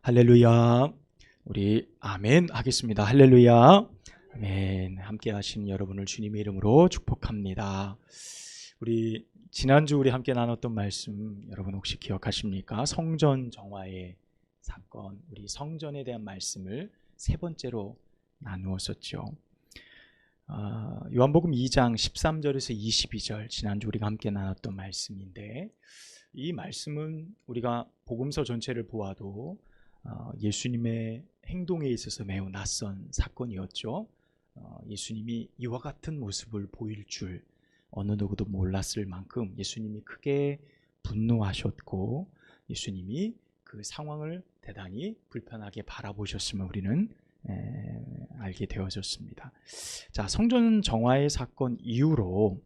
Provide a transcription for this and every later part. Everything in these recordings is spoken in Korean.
할렐루야. 우리 아멘 하겠습니다. 할렐루야. 아멘. 함께 하신 여러분을 주님의 이름으로 축복합니다. 우리 지난주 우리 함께 나눴던 말씀 여러분 혹시 기억하십니까? 성전 정화의 사건, 우리 성전에 대한 말씀을 세 번째로 나누었었죠. 요한복음 2장 13절에서 22절 지난주 우리가 함께 나눴던 말씀인데, 이 말씀은 우리가 복음서 전체를 보아도 예수님의 행동에 있어서 매우 낯선 사건이었죠. 예수님이 이와 같은 모습을 보일 줄 어느 누구도 몰랐을 만큼 예수님이 크게 분노하셨고, 예수님이 그 상황을 대단히 불편하게 바라보셨음을 우리는 알게 되어졌습니다. 자, 성전 정화의 사건 이후로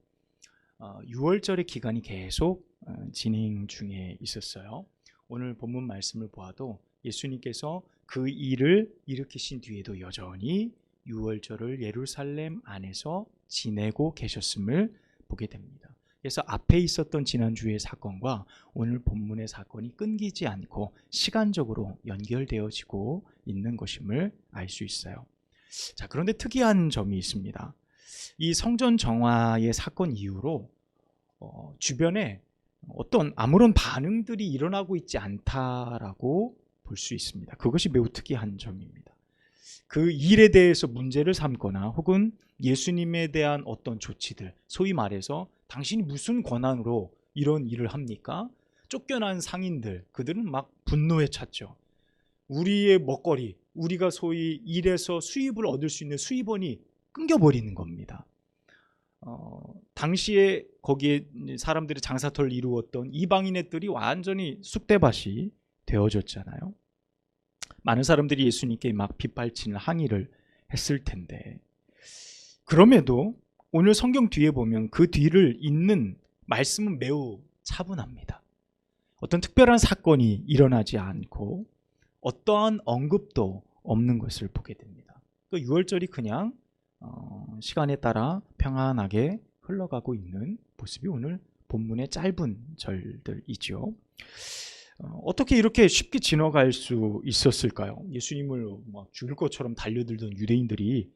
6월절의 기간이 계속 진행 중에 있었어요. 오늘 본문 말씀을 보아도 예수님께서 그 일을 일으키신 뒤에도 여전히 6월절을 예루살렘 안에서 지내고 계셨음을 보게 됩니다. 그래서 앞에 있었던 지난주의 사건과 오늘 본문의 사건이 끊기지 않고 시간적으로 연결되어지고 있는 것임을 알 수 있어요. 자, 그런데 특이한 점이 있습니다. 이 성전 정화의 사건 이후로 주변에 아무런 반응들이 일어나고 있지 않다라고 볼 수 있습니다. 그것이 매우 특이한 점입니다. 그 일에 대해서 문제를 삼거나 혹은 예수님에 대한 어떤 조치들, 소위 말해서 당신이 무슨 권한으로 이런 일을 합니까? 쫓겨난 상인들, 그들은 막 분노에 찼죠. 우리의 먹거리, 우리가 소위 일에서 수입을 얻을 수 있는 수입원이 끊겨버리는 겁니다. 당시에 거기에 사람들이 장사터를 이루었던 이방인의 뜰이 완전히 쑥대밭이 되어졌잖아요. 많은 사람들이 예수님께 막 빗발치는 항의를 했을 텐데, 그럼에도 오늘 성경 뒤에 보면 그 뒤를 잇는 말씀은 매우 차분합니다. 어떤 특별한 사건이 일어나지 않고 어떠한 언급도 없는 것을 보게 됩니다. 그 6월절이 그냥 시간에 따라 평안하게 흘러가고 있는 모습이 오늘 본문의 짧은 절들이죠. 어떻게 이렇게 쉽게 지나갈 수 있었을까요? 예수님을 막 죽일 것처럼 달려들던 유대인들이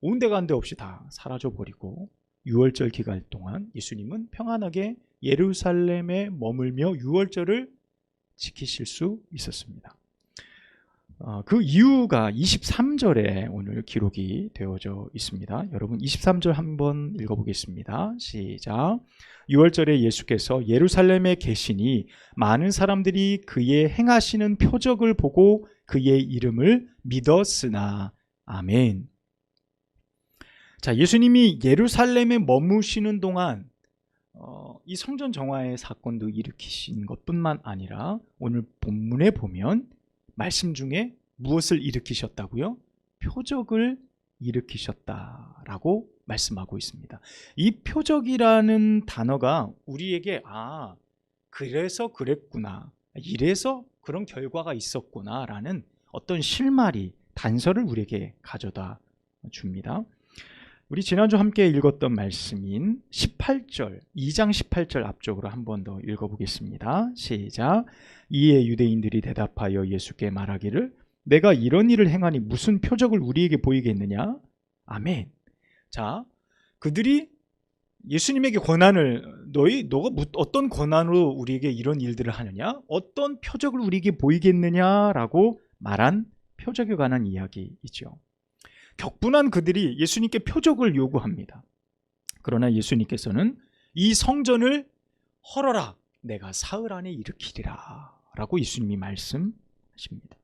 온데간데 없이 다 사라져버리고 6월절 기간 동안 예수님은 평안하게 예루살렘에 머물며 6월절을 지키실 수 있었습니다. 그 이유가 23절에 오늘 기록이 되어져 있습니다. 여러분 23절 한번 읽어보겠습니다. 시작. 6월절에 예수께서 예루살렘에 계시니 많은 사람들이 그의 행하시는 표적을 보고 그의 이름을 믿었으나. 아멘. 자, 예수님이 예루살렘에 머무시는 동안 이 성전 정화의 사건도 일으키신 것뿐만 아니라 오늘 본문에 보면 말씀 중에 무엇을 일으키셨다고요? 표적을 일으키셨다라고 말씀하고 있습니다. 이 표적이라는 단어가 우리에게 그래서 그랬구나, 이래서 그런 결과가 있었구나 라는 어떤 실마리, 단서를 우리에게 가져다 줍니다. 우리 지난주 함께 읽었던 말씀인 18절, 2장 18절 앞쪽으로 한 번 더 읽어보겠습니다. 시작. 이에 유대인들이 대답하여 예수께 말하기를 내가 이런 일을 행하니 무슨 표적을 우리에게 보이겠느냐? 아멘. 자, 그들이 예수님에게 권한을 너가 어떤 권한으로 우리에게 이런 일들을 하느냐? 어떤 표적을 우리에게 보이겠느냐라고 말한 표적에 관한 이야기이죠. 격분한 그들이 예수님께 표적을 요구합니다. 그러나 예수님께서는 이 성전을 헐어라, 내가 사흘 안에 일으키리라 라고 예수님이 말씀하십니다.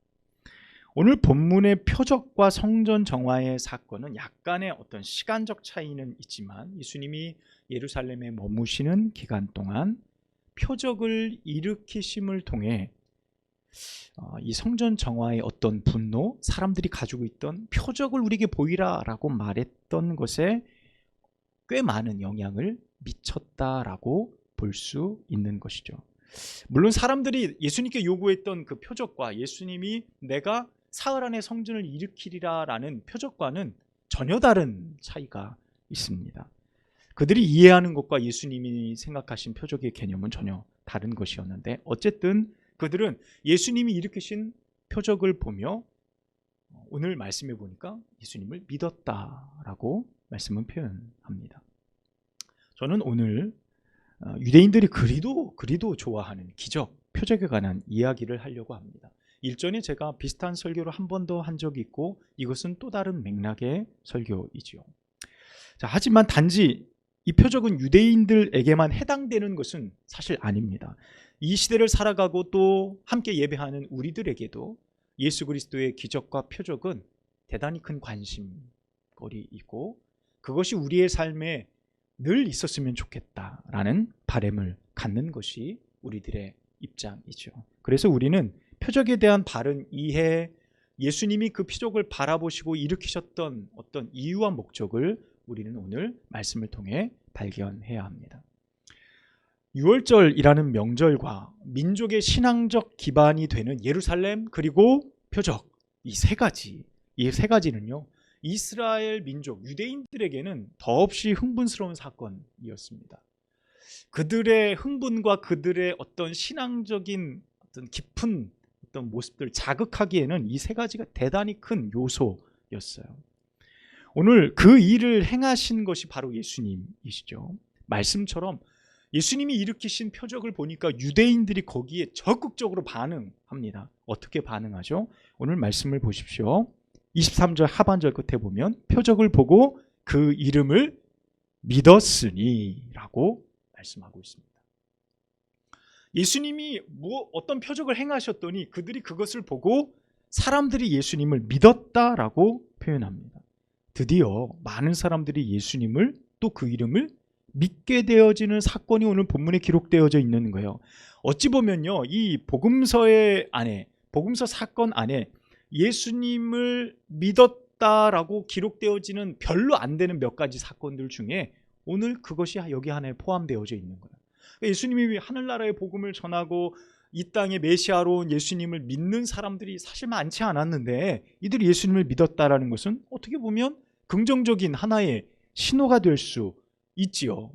오늘 본문의 표적과 성전 정화의 사건은 약간의 어떤 시간적 차이는 있지만 예수님이 예루살렘에 머무시는 기간 동안 표적을 일으키심을 통해 이 성전 정화의 어떤 분노, 사람들이 가지고 있던 표적을 우리에게 보이라 라고 말했던 것에 꽤 많은 영향을 미쳤다라고 볼 수 있는 것이죠. 물론 사람들이 예수님께 요구했던 그 표적과 예수님이 내가 사흘 안에 성전을 일으키리라 라는 표적과는 전혀 다른 차이가 있습니다. 그들이 이해하는 것과 예수님이 생각하신 표적의 개념은 전혀 다른 것이었는데, 어쨌든 그들은 예수님이 일으키신 표적을 보며 오늘 말씀해 보니까 예수님을 믿었다라고 말씀은 표현합니다. 저는 오늘 유대인들이 그리도 좋아하는 기적, 표적에 관한 이야기를 하려고 합니다. 일전에 제가 비슷한 설교를 한 번 더 한 적이 있고 이것은 또 다른 맥락의 설교이지요. 자, 하지만 단지 이 표적은 유대인들에게만 해당되는 것은 사실 아닙니다. 이 시대를 살아가고 또 함께 예배하는 우리들에게도 예수 그리스도의 기적과 표적은 대단히 큰 관심거리이고 그것이 우리의 삶에 늘 있었으면 좋겠다라는 바람을 갖는 것이 우리들의 입장이죠. 그래서 우리는 표적에 대한 바른 이해, 예수님이 그 표적을 바라보시고 일으키셨던 어떤 이유와 목적을 우리는 오늘 말씀을 통해 발견해야 합니다. 유월절이라는 명절과 민족의 신앙적 기반이 되는 예루살렘 그리고 표적, 이 세 가지는요, 이스라엘 민족, 유대인들에게는 더없이 흥분스러운 사건이었습니다. 그들의 흥분과 그들의 어떤 신앙적인 어떤 깊은 어떤 모습들을 자극하기에는 이 세 가지가 대단히 큰 요소였어요. 오늘 그 일을 행하신 것이 바로 예수님이시죠. 말씀처럼 예수님이 일으키신 표적을 보니까 유대인들이 거기에 적극적으로 반응합니다. 어떻게 반응하죠? 오늘 말씀을 보십시오. 23절 하반절 끝에 보면 표적을 보고 그 이름을 믿었으니 라고 말씀하고 있습니다. 예수님이 어떤 표적을 행하셨더니 그들이 그것을 보고 사람들이 예수님을 믿었다라고 표현합니다. 드디어 많은 사람들이 예수님을 또 그 이름을 믿게 되어지는 사건이 오늘 본문에 기록되어져 있는 거예요. 어찌 보면요, 이 복음서 사건 안에 예수님을 믿었다라고 기록되어지는 별로 안 되는 몇 가지 사건들 중에 오늘 그것이 여기 하나에 포함되어져 있는 거예요. 예수님이 하늘나라의 복음을 전하고 이 땅에 메시아로 온 예수님을 믿는 사람들이 사실 많지 않았는데 이들이 예수님을 믿었다라는 것은 어떻게 보면 긍정적인 하나의 신호가 될 수 있지요.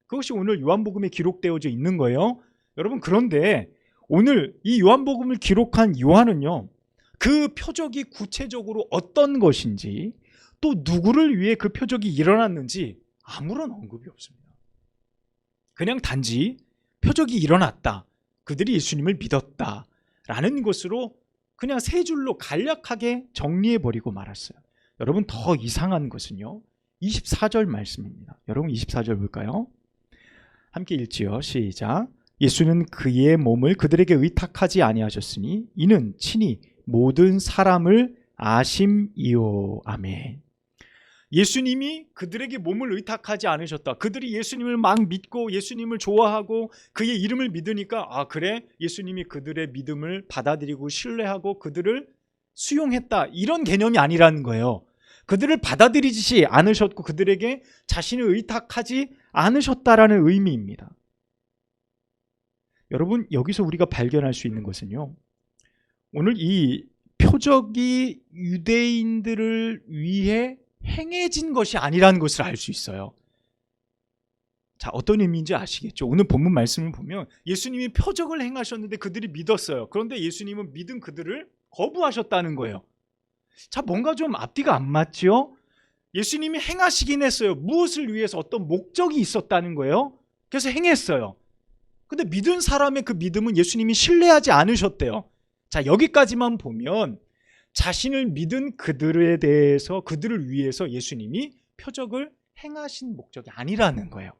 그것이 오늘 요한복음에 기록되어져 있는 거예요. 여러분, 그런데 오늘 이 요한복음을 기록한 요한은요, 그 표적이 구체적으로 어떤 것인지 또 누구를 위해 그 표적이 일어났는지 아무런 언급이 없습니다. 그냥 단지 표적이 일어났다, 그들이 예수님을 믿었다 라는 것으로 그냥 세 줄로 간략하게 정리해버리고 말았어요. 여러분, 더 이상한 것은요, 24절 말씀입니다. 여러분 24절 볼까요? 함께 읽지요. 시작. 예수는 그의 몸을 그들에게 의탁하지 아니하셨으니 이는 친히 모든 사람을 아심이요. 아멘. 예수님이 그들에게 몸을 의탁하지 않으셨다. 그들이 예수님을 막 믿고 예수님을 좋아하고 그의 이름을 믿으니까 그래, 예수님이 그들의 믿음을 받아들이고 신뢰하고 그들을 수용했다, 이런 개념이 아니라는 거예요. 그들을 받아들이지 않으셨고 그들에게 자신을 의탁하지 않으셨다라는 의미입니다. 여러분, 여기서 우리가 발견할 수 있는 것은요, 오늘 이 표적이 유대인들을 위해 행해진 것이 아니라는 것을 알 수 있어요. 자, 어떤 의미인지 아시겠죠? 오늘 본문 말씀을 보면 예수님이 표적을 행하셨는데 그들이 믿었어요. 그런데 예수님은 믿은 그들을 거부하셨다는 거예요. 자, 뭔가 좀 앞뒤가 안 맞죠? 예수님이 행하시긴 했어요. 무엇을 위해서 어떤 목적이 있었다는 거예요. 그래서 행했어요. 근데 믿은 사람의 그 믿음은 예수님이 신뢰하지 않으셨대요. 자, 여기까지만 보면 자신을 믿은 그들에 대해서, 그들을 위해서 예수님이 표적을 행하신 목적이 아니라는 거예요.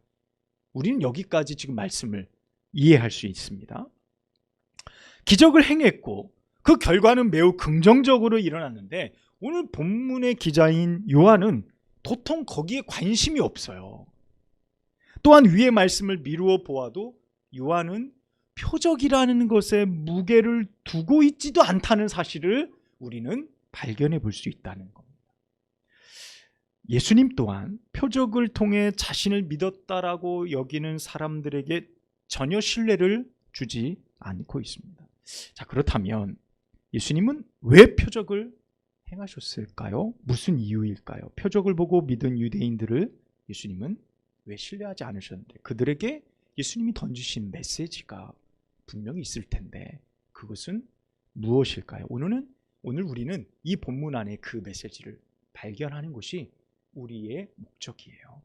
우리는 여기까지 지금 말씀을 이해할 수 있습니다. 기적을 행했고 그 결과는 매우 긍정적으로 일어났는데 오늘 본문의 기자인 요한은 도통 거기에 관심이 없어요. 또한 위의 말씀을 미루어 보아도 요한은 표적이라는 것에 무게를 두고 있지도 않다는 사실을 우리는 발견해 볼 수 있다는 겁니다. 예수님 또한 표적을 통해 자신을 믿었다라고 여기는 사람들에게 전혀 신뢰를 주지 않고 있습니다. 자, 그렇다면 예수님은 왜 표적을 행하셨을까요? 무슨 이유일까요? 표적을 보고 믿은 유대인들을 예수님은 왜 신뢰하지 않으셨는데 그들에게 예수님이 던지신 메시지가 분명히 있을 텐데 그것은 무엇일까요? 오늘 우리는 이 본문 안에 그 메시지를 발견하는 것이 우리의 목적이에요.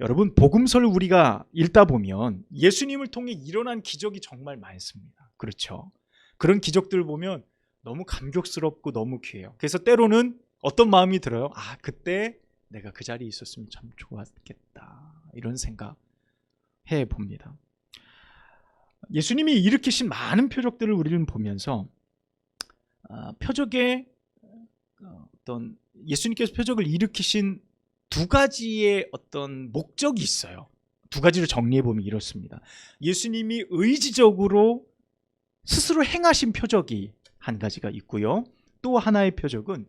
여러분, 복음서를 우리가 읽다 보면 예수님을 통해 일어난 기적이 정말 많습니다. 그렇죠? 그런 기적들을 보면 너무 감격스럽고 너무 귀해요. 그래서 때로는 어떤 마음이 들어요? 아, 그때 내가 그 자리에 있었으면 참 좋았겠다, 이런 생각 해봅니다. 예수님이 일으키신 많은 표적들을 우리는 보면서 표적의 어떤 예수님께서 표적을 일으키신 두 가지의 어떤 목적이 있어요. 두 가지를 정리해 보면 이렇습니다. 예수님이 의지적으로 스스로 행하신 표적이 한 가지가 있고요. 또 하나의 표적은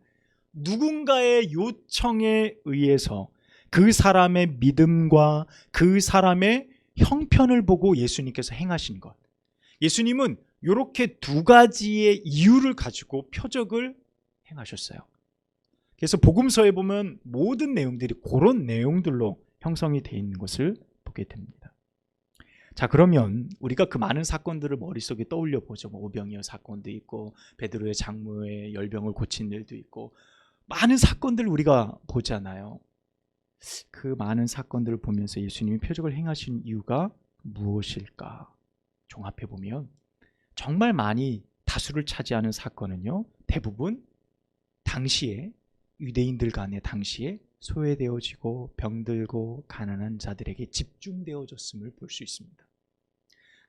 누군가의 요청에 의해서 그 사람의 믿음과 그 사람의 형편을 보고 예수님께서 행하신 것. 예수님은 이렇게 두 가지의 이유를 가지고 표적을 행하셨어요. 그래서 복음서에 보면 모든 내용들이 그런 내용들로 형성이 되어 있는 것을 보게 됩니다. 자, 그러면 우리가 그 많은 사건들을 머릿속에 떠올려 보죠. 오병이어 사건도 있고 베드로의 장모의 열병을 고친 일도 있고 많은 사건들을 우리가 보잖아요. 그 많은 사건들을 보면서 예수님이 표적을 행하신 이유가 무엇일까? 종합해 보면 정말 많이 다수를 차지하는 사건은요, 대부분 당시에 유대인들 간에 당시에 소외되어지고 병들고 가난한 자들에게 집중되어졌음을 볼 수 있습니다.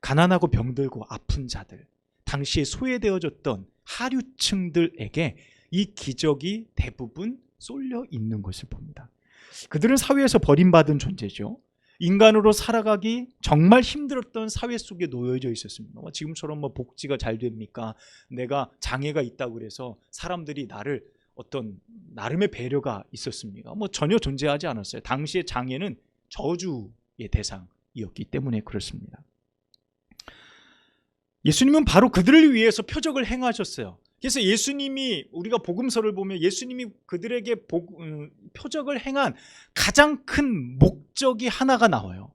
가난하고 병들고 아픈 자들, 당시에 소외되어졌던 하류층들에게 이 기적이 대부분 쏠려 있는 것을 봅니다. 그들은 사회에서 버림받은 존재죠. 인간으로 살아가기 정말 힘들었던 사회 속에 놓여져 있었습니다. 지금처럼 복지가 잘 됩니까? 내가 장애가 있다고 그래서 사람들이 나를 어떤 나름의 배려가 있었습니까? 전혀 존재하지 않았어요. 당시의 장애는 저주의 대상이었기 때문에 그렇습니다. 예수님은 바로 그들을 위해서 표적을 행하셨어요. 그래서 예수님이, 우리가 복음서를 보면 예수님이 그들에게 표적을 행한 가장 큰 목적이 하나가 나와요.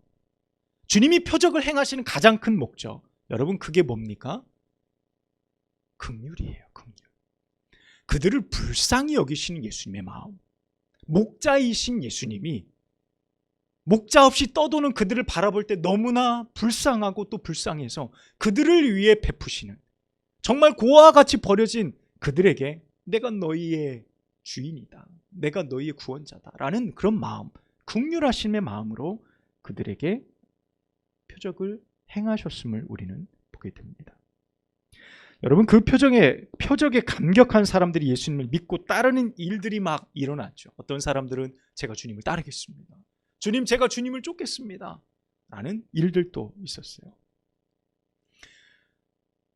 주님이 표적을 행하시는 가장 큰 목적, 여러분 그게 뭡니까? 긍휼이에요. 긍휼. 그들을 불쌍히 여기시는 예수님의 마음. 목자이신 예수님이 목자 없이 떠도는 그들을 바라볼 때 너무나 불쌍하고 또 불쌍해서 그들을 위해 베푸시는, 정말 고아와 같이 버려진 그들에게 내가 너희의 주인이다, 내가 너희의 구원자다 라는 그런 마음, 긍휼하심의 마음으로 그들에게 표적을 행하셨음을 우리는 보게 됩니다. 여러분, 그 표적에 감격한 사람들이 예수님을 믿고 따르는 일들이 막 일어났죠. 어떤 사람들은 제가 주님을 따르겠습니다, 주님 제가 주님을 쫓겠습니다 라는 일들도 있었어요.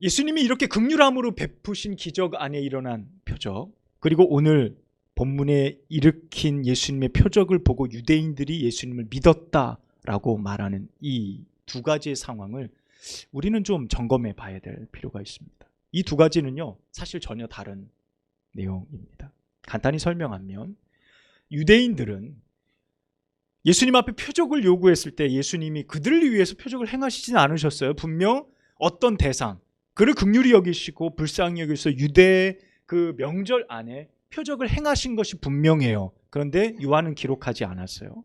예수님이 이렇게 긍휼함으로 베푸신 기적 안에 일어난 표적, 그리고 오늘 본문에 일으킨 예수님의 표적을 보고 유대인들이 예수님을 믿었다라고 말하는 이 두 가지의 상황을 우리는 좀 점검해 봐야 될 필요가 있습니다. 이 두 가지는요, 사실 전혀 다른 내용입니다. 간단히 설명하면, 유대인들은 예수님 앞에 표적을 요구했을 때 예수님이 그들을 위해서 표적을 행하시진 않으셨어요. 분명 어떤 대상, 그를 긍휼히 여기시고 불쌍히 여기셔서 유대의 그 명절 안에 표적을 행하신 것이 분명해요. 그런데 요한은 기록하지 않았어요.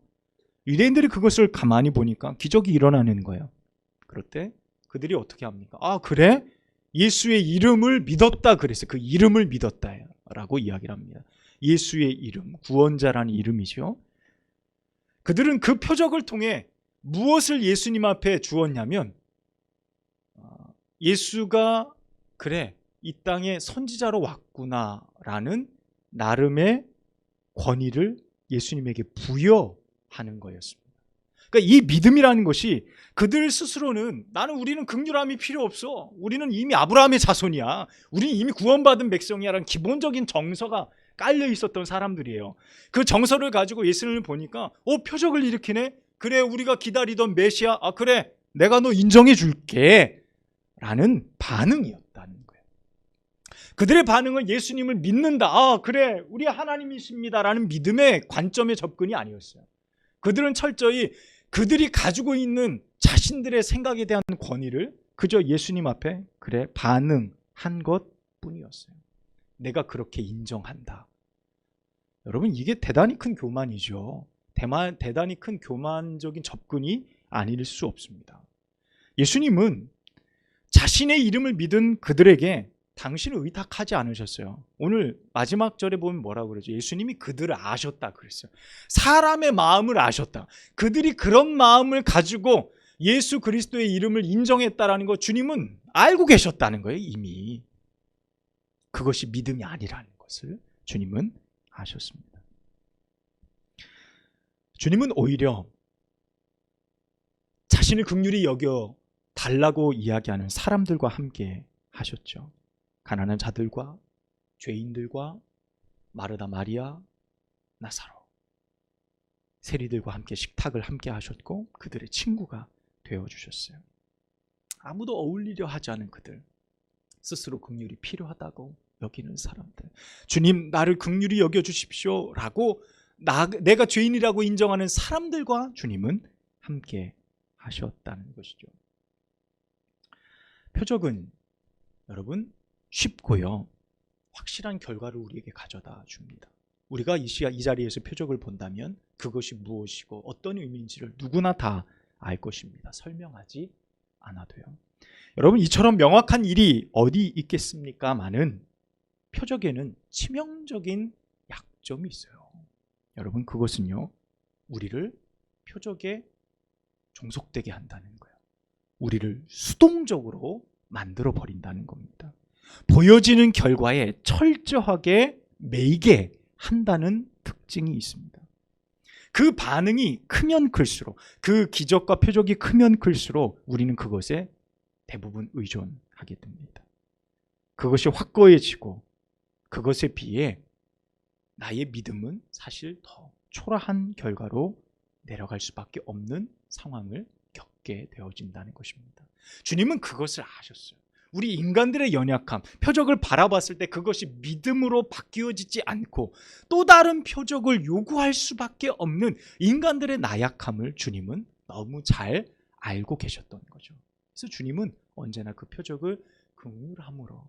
유대인들이 그것을 가만히 보니까 기적이 일어나는 거예요. 그럴 때 그들이 어떻게 합니까? 아, 그래? 예수의 이름을 믿었다 그랬어요. 그 이름을 믿었다라고 이야기를 합니다. 예수의 이름, 구원자라는 이름이죠. 그들은 그 표적을 통해 무엇을 예수님 앞에 주었냐면, 예수가 그래 이 땅에 선지자로 왔구나라는 나름의 권위를 예수님에게 부여하는 거였습니다. 그러니까 이 믿음이라는 것이 그들 스스로는 우리는 긍휼함이 필요 없어, 우리는 이미 아브라함의 자손이야, 우리는 이미 구원받은 백성이야라는 기본적인 정서가 깔려 있었던 사람들이에요. 그 정서를 가지고 예수님을 보니까 표적을 일으키네, 그래 우리가 기다리던 메시아, 그래 내가 너 인정해 줄게 라는 반응이었다는 거예요. 그들의 반응은 예수님을 믿는다, 그래 우리 하나님이십니다 라는 믿음의 관점의 접근이 아니었어요. 그들은 철저히 그들이 가지고 있는 자신들의 생각에 대한 권위를 그저 예수님 앞에 그래 반응하는 한 것뿐이었어요. 내가 그렇게 인정한다. 여러분, 이게 대단히 큰 교만이죠. 대단히 큰 교만적인 접근이 아닐 수 없습니다. 예수님은 자신의 이름을 믿은 그들에게 당신을 의탁하지 않으셨어요. 오늘 마지막 절에 보면 뭐라고 그러죠? 예수님이 그들을 아셨다 그랬어요. 사람의 마음을 아셨다. 그들이 그런 마음을 가지고 예수 그리스도의 이름을 인정했다라는 거 주님은 알고 계셨다는 거예요. 이미 그것이 믿음이 아니라는 것을 주님은 아셨습니다. 주님은 오히려 자신을 긍휼히 여겨 달라고 이야기하는 사람들과 함께 하셨죠. 가난한 자들과 죄인들과 마르다 마리아, 나사로, 세리들과 함께 식탁을 함께 하셨고 그들의 친구가 되어주셨어요. 아무도 어울리려 하지 않은 그들, 스스로 긍휼이 필요하다고 여기는 사람들, 주님 나를 긍휼히 여겨주십시오 라고 내가 죄인이라고 인정하는 사람들과 주님은 함께 하셨다는 것이죠. 표적은 여러분 쉽고요, 확실한 결과를 우리에게 가져다 줍니다. 우리가 이 자리에서 표적을 본다면 그것이 무엇이고 어떤 의미인지를 누구나 다 알 것입니다. 설명하지 않아도요. 여러분, 이처럼 명확한 일이 어디 있겠습니까마는 표적에는 치명적인 약점이 있어요. 여러분, 그것은요, 우리를 표적에 종속되게 한다는 거예요. 우리를 수동적으로 만들어 버린다는 겁니다. 보여지는 결과에 철저하게 매이게 한다는 특징이 있습니다. 그 반응이 크면 클수록, 그 기적과 표적이 크면 클수록 우리는 그것에 대부분 의존하게 됩니다. 그것이 확고해지고 그것에 비해 나의 믿음은 사실 더 초라한 결과로 내려갈 수밖에 없는 상황을 겪게 되어진다는 것입니다. 주님은 그것을 아셨어요. 우리 인간들의 연약함, 표적을 바라봤을 때 그것이 믿음으로 바뀌어지지 않고 또 다른 표적을 요구할 수밖에 없는 인간들의 나약함을 주님은 너무 잘 알고 계셨던 거죠. 그래서 주님은 언제나 그 표적을 긍휼함으로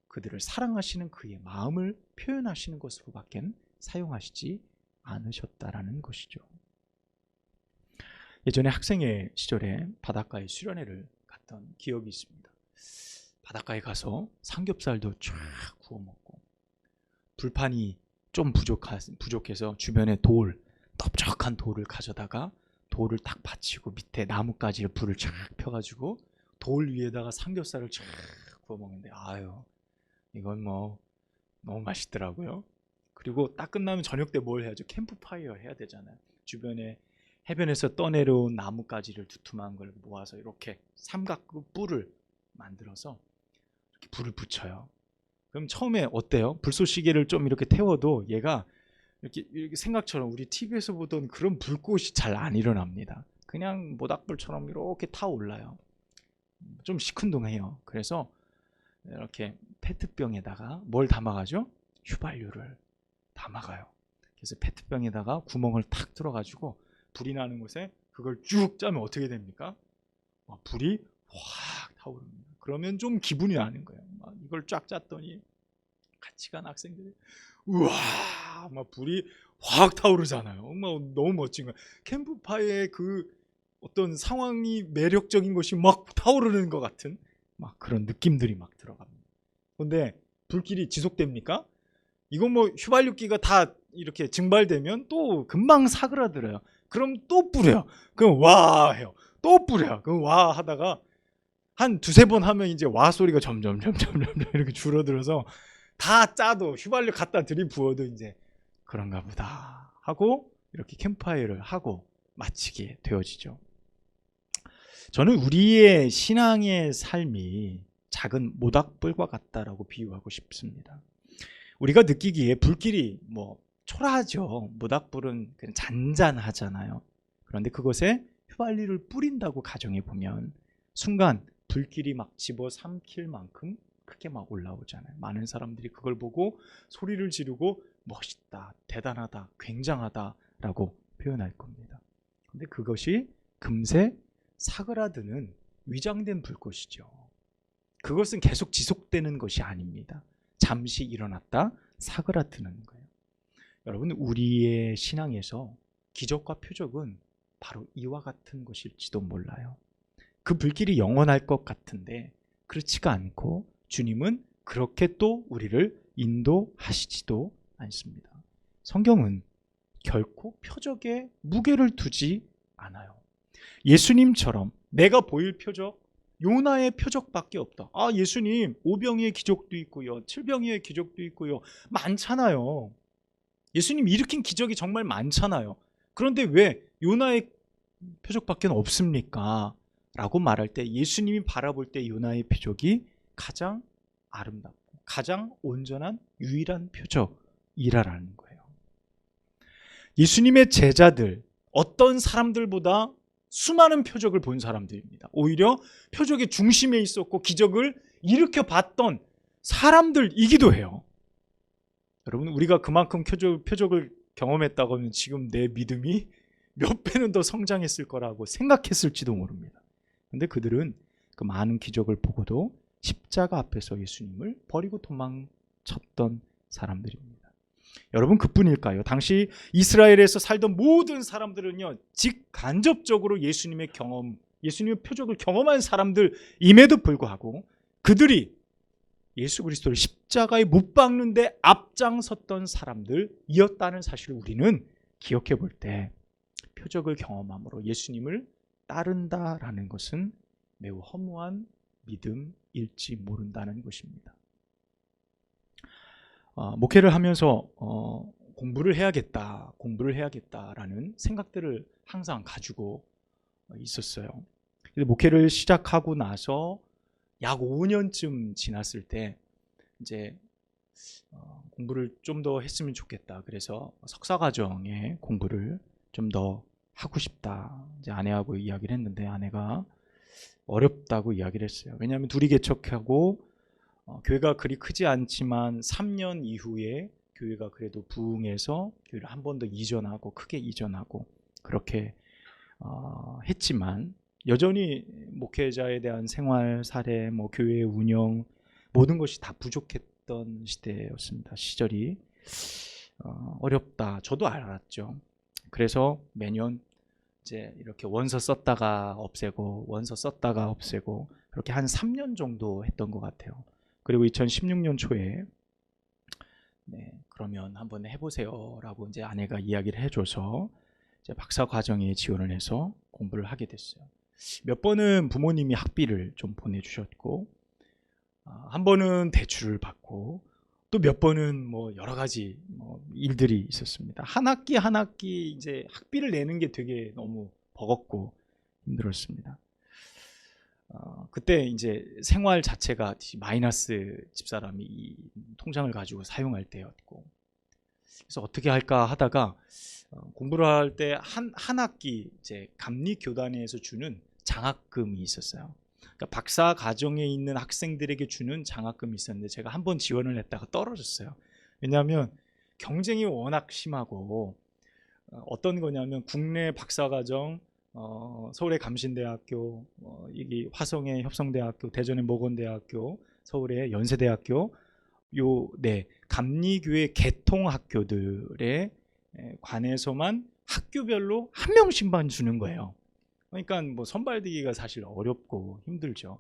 그들을 사랑하시는 그의 마음을 표현하시는 것으로밖에 사용하시지 않으셨다라는 것이죠. 예전에 학생의 시절에 바닷가에 수련회를 갔던 기억이 있습니다. 바닷가에 가서 삼겹살도 쫙 구워 먹고, 불판이 좀 부족해서 주변에 넓적한 돌을 가져다가 돌을 딱 받치고 밑에 나뭇가지를 불을 쫙 펴가지고 돌 위에다가 삼겹살을 쫙 구워 먹는데, 아유, 이건 뭐 너무 맛있더라고요. 그리고 딱 끝나면 저녁 때 뭘 해야죠? 캠프파이어 해야 되잖아요. 주변에 해변에서 떠내려온 나뭇가지를 두툼한 걸 모아서 이렇게 삼각구 뿔을 만들어서 이렇게 불을 붙여요. 그럼 처음에 어때요? 불쏘시개를 좀 이렇게 태워도 얘가 이렇게 생각처럼 우리 TV에서 보던 그런 불꽃이 잘 안 일어납니다. 그냥 모닥불처럼 이렇게 타올라요. 좀 시큰둥해요. 그래서 이렇게 페트병에다가 뭘 담아가죠? 휘발유를 담아가요. 그래서 페트병에다가 구멍을 탁 뚫어가지고 불이 나는 곳에 그걸 쭉 짜면 어떻게 됩니까? 불이 확 타오릅니다. 그러면 좀 기분이 나는 거예요. 이걸 쫙 짰더니 같이 간 학생들이 우와, 막 불이 확 타오르잖아요. 너무 멋진 거예요. 캠프파이어의 그 어떤 상황이 매력적인 것이 막 타오르는 것 같은 막 그런 느낌들이 막 들어갑니다. 그런데 불길이 지속됩니까? 이건 뭐 휘발유기가 다 이렇게 증발되면 또 금방 사그라들어요. 그럼 또 뿌려요. 그럼 와 해요. 또 뿌려요. 그럼 와 하다가 한 두세 번 하면 이제 와 소리가 점점 이렇게 줄어들어서 다 짜도 휘발유 갖다 들이부어도 이제 그런가 보다 하고 이렇게 캠프파이어를 하고 마치게 되어지죠. 저는 우리의 신앙의 삶이 작은 모닥불과 같다라고 비유하고 싶습니다. 우리가 느끼기에 불길이 뭐 초라하죠. 모닥불은 그냥 잔잔하잖아요. 그런데 그것에 휘발유를 뿌린다고 가정해 보면 순간 불길이 막 집어삼킬 만큼 크게 막 올라오잖아요. 많은 사람들이 그걸 보고 소리를 지르고 멋있다, 대단하다, 굉장하다라고 표현할 겁니다. 근데 그것이 금세 사그라드는 위장된 불꽃이죠. 그것은 계속 지속되는 것이 아닙니다. 잠시 일어났다 사그라드는 거예요. 여러분, 우리의 신앙에서 기적과 표적은 바로 이와 같은 것일지도 몰라요. 그 불길이 영원할 것 같은데 그렇지가 않고 주님은 그렇게 또 우리를 인도하시지도 않습니다. 성경은 결코 표적에 무게를 두지 않아요. 예수님처럼 내가 보일 표적, 요나의 표적밖에 없다. 아, 예수님 오병이의 기적도 있고요, 칠병이의 기적도 있고요, 많잖아요. 예수님 일으킨 기적이 정말 많잖아요. 그런데 왜 요나의 표적밖에 없습니까? 라고 말할 때 예수님이 바라볼 때 요나의 표적이 가장 아름답고 가장 온전한 유일한 표적이라는 거예요. 예수님의 제자들, 어떤 사람들보다 수많은 표적을 본 사람들입니다. 오히려 표적의 중심에 있었고 기적을 일으켜 봤던 사람들이기도 해요. 여러분, 우리가 그만큼 표적을 경험했다고 하면 지금 내 믿음이 몇 배는 더 성장했을 거라고 생각했을지도 모릅니다. 그런데 그들은 그 많은 기적을 보고도 십자가 앞에서 예수님을 버리고 도망쳤던 사람들입니다. 여러분, 그뿐일까요? 당시 이스라엘에서 살던 모든 사람들은요, 직간접적으로 예수님의 표적을 경험한 사람들임에도 불구하고 그들이 예수 그리스도를 십자가에 못 박는데 앞장섰던 사람들이었다는 사실을 우리는 기억해 볼 때 표적을 경험함으로 예수님을 따른다라는 것은 매우 허무한 믿음일지 모른다는 것입니다. 목회를 하면서 공부를 해야겠다라는 생각들을 항상 가지고 있었어요. 근데 목회를 시작하고 나서 약 5년쯤 지났을 때 이제 공부를 좀 더 했으면 좋겠다. 그래서 석사과정에 공부를 좀 더 하고 싶다. 이제 아내하고 이야기를 했는데 아내가 어렵다고 이야기를 했어요. 왜냐하면 둘이 개척하고 교회가 그리 크지 않지만 3년 이후에 교회가 그래도 부흥해서 교회를 한 번 더 이전하고 크게 이전하고 그렇게 했지만 여전히 목회자에 대한 생활 사례, 뭐 교회 운영 모든 것이 다 부족했던 시절이 어렵다. 저도 알았죠. 그래서 매년 이제 이렇게 원서 썼다가 없애고 그렇게 한 3년 정도 했던 것 같아요. 그리고 2016년 초에 그러면 한번 해보세요라고 이제 아내가 이야기를 해줘서 이제 박사 과정에 지원을 해서 공부를 하게 됐어요. 몇 번은 부모님이 학비를 좀 보내주셨고, 한 번은 대출을 받고, 또 몇 번은 뭐 여러 가지 일들이 있었습니다. 한 학기 이제 학비를 내는 게 되게 너무 버겁고 힘들었습니다. 그때 이제 생활 자체가 마이너스, 집사람이 이 통장을 가지고 사용할 때였고, 그래서 어떻게 할까 하다가 공부를 할 때 한 학기 이제 감리교단에서 주는 장학금이 있었어요. 그러니까 박사 과정에 있는 학생들에게 주는 장학금이 있었는데 제가 한 번 지원을 했다가 떨어졌어요. 왜냐하면 경쟁이 워낙 심하고 어떤 거냐면 국내 박사과정, 서울의 감신대학교, 여기 화성의 협성대학교, 대전의 모건대학교, 서울의 연세대학교, 감리교회 개통학교들에 관해서만 학교별로 한 명씩만 주는 거예요. 그러니까 뭐 선발되기가 사실 어렵고 힘들죠.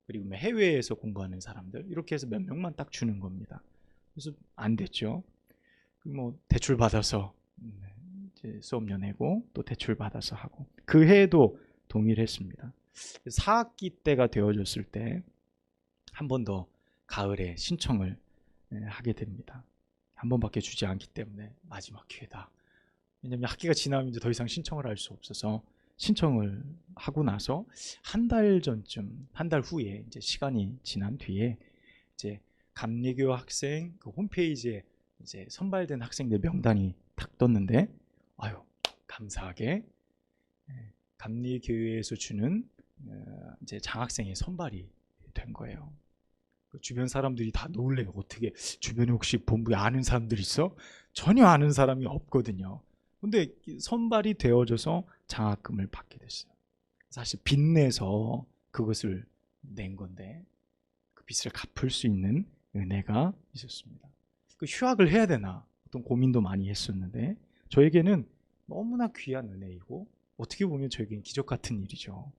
그리고 해외에서 공부하는 사람들 이렇게 해서 몇 명만 딱 주는 겁니다. 그래서 안 됐죠. 뭐 대출 받아서 이제 수업료 내고 또 대출 받아서 하고 그 해에도 동의를 했습니다. 4학기 때가 되어졌을 때 한 번 더 가을에 신청을 하게 됩니다. 한 번밖에 주지 않기 때문에 마지막 기회다. 왜냐하면 학기가 지나면 이제 더 이상 신청을 할 수 없어서 신청을 하고 나서 한 달 후에 이제 시간이 지난 뒤에 이제 감리교 학생 그 홈페이지에 이제 선발된 학생들 명단이 딱 떴는데 아유 감사하게 감리교회에서 주는 이제 장학생의 선발이 된 거예요. 주변 사람들이 다 놀래요. 어떻게 주변에 혹시 본부에 아는 사람들 있어? 전혀 아는 사람이 없거든요. 근데 선발이 되어져서 장학금을 받게 됐어요. 사실 빚내서 그것을 낸 건데 빚을 갚을 수 있는 은혜가 있었습니다. 그 휴학을 해야 되나 어떤 고민도 많이 했었는데 저에게는 너무나 귀한 은혜이고 어떻게 보면 저에게는 기적 같은 일이죠.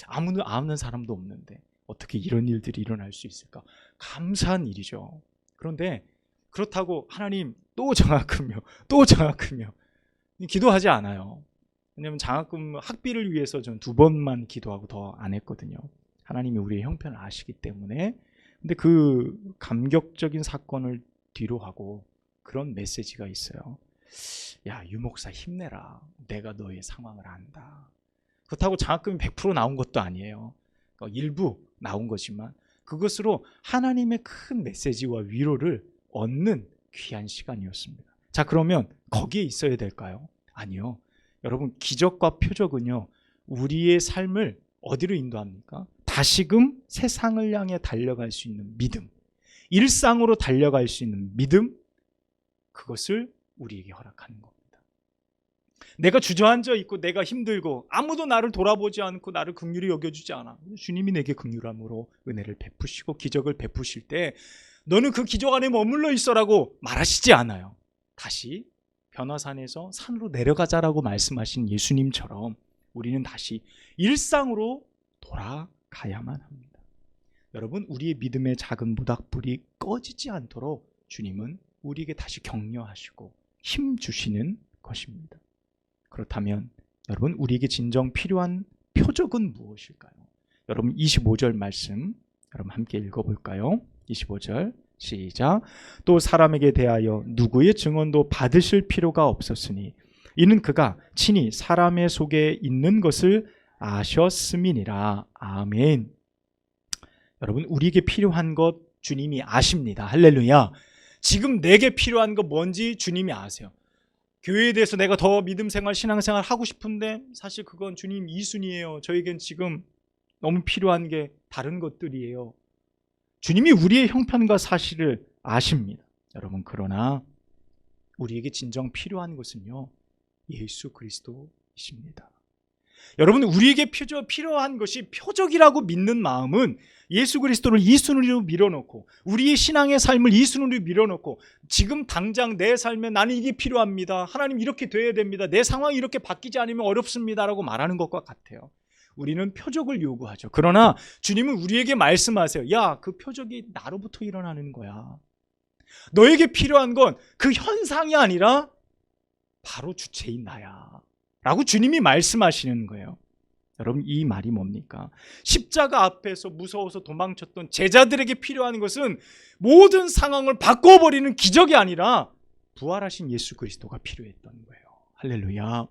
아무는 사람도 없는데 어떻게 이런 일들이 일어날 수 있을까? 감사한 일이죠. 그런데 그렇다고 하나님 또 장학금요, 또 장학금요 기도하지 않아요. 왜냐하면 장학금 학비를 위해서 전 2번만 기도하고 더 안 했거든요. 하나님이 우리의 형편을 아시기 때문에. 근데 그 감격적인 사건을 뒤로 하고 그런 메시지가 있어요. 야, 유 목사 힘내라. 내가 너의 상황을 안다. 그렇다고 장학금이 100% 나온 것도 아니에요. 일부 나온 거지만 그것으로 하나님의 큰 메시지와 위로를 얻는 귀한 시간이었습니다. 자, 그러면 거기에 있어야 될까요? 아니요. 여러분, 기적과 표적은요, 우리의 삶을 어디로 인도합니까? 다시금 세상을 향해 달려갈 수 있는 믿음, 일상으로 달려갈 수 있는 믿음, 그것을 우리에게 허락하는 겁니다. 내가 주저앉아 있고 내가 힘들고 아무도 나를 돌아보지 않고 나를 긍휼히 여겨주지 않아. 주님이 내게 긍휼함으로 은혜를 베푸시고 기적을 베푸실 때 너는 그 기적 안에 머물러 있어라고 말하시지 않아요. 다시 변화산에서 산으로 내려가자라고 말씀하신 예수님처럼 우리는 다시 일상으로 돌아가야만 합니다. 여러분, 우리의 믿음의 작은 모닥불이 꺼지지 않도록 주님은 우리에게 다시 격려하시고 힘 주시는 것입니다. 그렇다면 여러분, 우리에게 진정 필요한 표적은 무엇일까요? 여러분, 25절 말씀 여러분 함께 읽어볼까요? 25절 시작. 또 사람에게 대하여 누구의 증언도 받으실 필요가 없었으니 이는 그가 친히 사람의 속에 있는 것을 아셨음이니라. 아멘. 여러분, 우리에게 필요한 것 주님이 아십니다. 할렐루야. 지금 내게 필요한 것 뭔지 주님이 아세요. 교회에 대해서 내가 더 믿음 생활, 신앙생활 하고 싶은데 사실 그건 주님 2순위예요. 저에겐 지금 너무 필요한 게 다른 것들이에요. 주님이 우리의 형편과 사실을 아십니다. 여러분, 그러나 우리에게 진정 필요한 것은요, 예수 그리스도이십니다. 여러분, 우리에게 필요한 것이 표적이라고 믿는 마음은 예수 그리스도를 2순위로 밀어놓고 우리의 신앙의 삶을 2순위로 밀어놓고 지금 당장 내 삶에 나는 이게 필요합니다. 하나님 이렇게 돼야 됩니다. 내 상황이 이렇게 바뀌지 않으면 어렵습니다라고 말하는 것과 같아요. 우리는 표적을 요구하죠. 그러나 주님은 우리에게 말씀하세요. 야, 그 표적이 나로부터 일어나는 거야. 너에게 필요한 건 그 현상이 아니라 바로 주체인 나야 라고 주님이 말씀하시는 거예요. 여러분, 이 말이 뭡니까? 십자가 앞에서 무서워서 도망쳤던 제자들에게 필요한 것은 모든 상황을 바꿔버리는 기적이 아니라 부활하신 예수 그리스도가 필요했던 거예요. 할렐루야.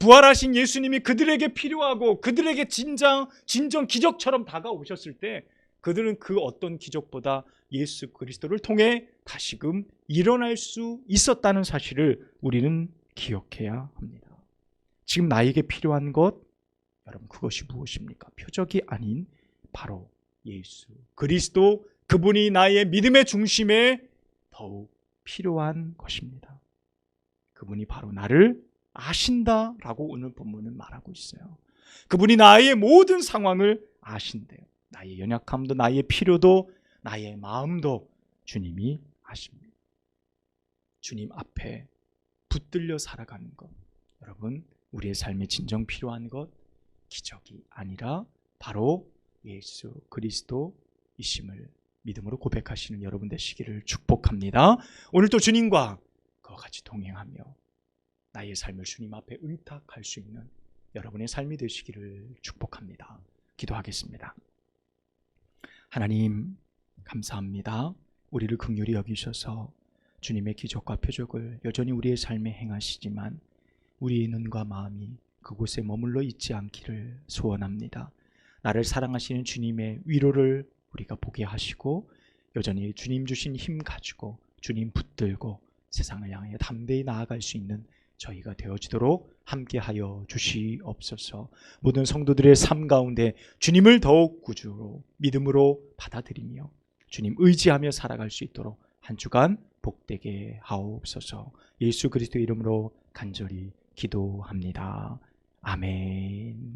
부활하신 예수님이 그들에게 필요하고 그들에게 진정 기적처럼 다가오셨을 때 그들은 그 어떤 기적보다 예수 그리스도를 통해 다시금 일어날 수 있었다는 사실을 우리는 기억해야 합니다. 지금 나에게 필요한 것, 여러분, 그것이 무엇입니까? 표적이 아닌 바로 예수 그리스도, 그분이 나의 믿음의 중심에 더욱 필요한 것입니다. 그분이 바로 나를 아신다라고 오늘 본문은 말하고 있어요. 그분이 나의 모든 상황을 아신대요. 나의 연약함도, 나의 필요도, 나의 마음도 주님이 아십니다. 주님 앞에 붙들려 살아가는 것, 여러분, 우리의 삶에 진정 필요한 것, 기적이 아니라 바로 예수 그리스도이심을 믿음으로 고백하시는 여러분 되시기를 축복합니다. 오늘도 주님과 그와 같이 동행하며 나의 삶을 주님 앞에 의탁할 수 있는 여러분의 삶이 되시기를 축복합니다. 기도하겠습니다. 하나님, 감사합니다. 우리를 긍휼히 여기셔서 주님의 기적과 표적을 여전히 우리의 삶에 행하시지만 우리의 눈과 마음이 그곳에 머물러 있지 않기를 소원합니다. 나를 사랑하시는 주님의 위로를 우리가 보게 하시고 여전히 주님 주신 힘 가지고 주님 붙들고 세상을 향해 담대히 나아갈 수 있는 저희가 되어지도록 함께하여 주시옵소서. 모든 성도들의 삶 가운데 주님을 더욱 구주로 믿음으로 받아들이며 주님 의지하며 살아갈 수 있도록 한 주간 복되게 하옵소서. 예수 그리스도 이름으로 간절히 기도합니다. 아멘.